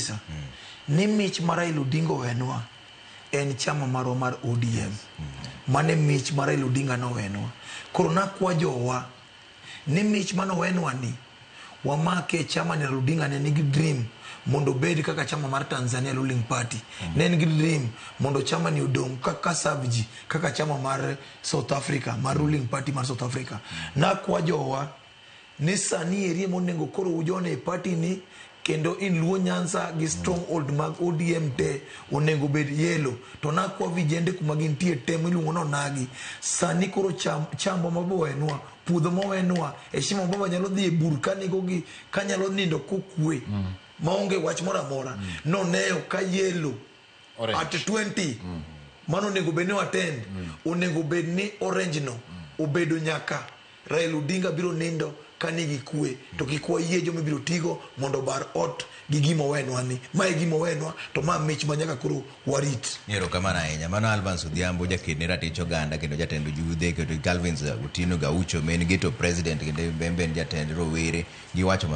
kabisa ni mich mar Raila Odinga owenwa en chama marwa mar ODM. Mane mich mar Raila Odinga no wenwa. Koro nakwa jowa ni mich mano wenwa ni wamake chama ni Raila Odinga ne nigi dream mondo bedi kaka chama mar Tanzania ruling party. Ne nigi dream mondo chama ni udong kaka Savji kaka chama mar South Africa mar ruling party mar South Africa. Nakwa jowa ni sani erie monengo koro ujone party ni kendo in Luo Nyanza gi stronghold mag ODM te onengo bed yelo to nakwa vijende kuma gintie temo iluongo no nagi sani koro chambo mabowenwa puodho mowenwa heshima baba nyalo dhi e bur kanigo gi kanyalo nindo kokwe maonge wach mora mora no neyo ka yelo at 20 mano nego bed ni attend onego bed ni orange no obedo nyaka Raila Odinga biro nindo kanigi kwe to kikwa yie joma biro tigo mondo bar ot gi gimo wenwa ni mae gimo wenwa to ma mich manyaka koro warit. Yero kamana ahinya mano Alvance Odhiambo jaked ne ratich oganda kendo jatend yudhe kendo Calvin Otieno Gaucho men geto president kendo bemben jatend rowere giwacho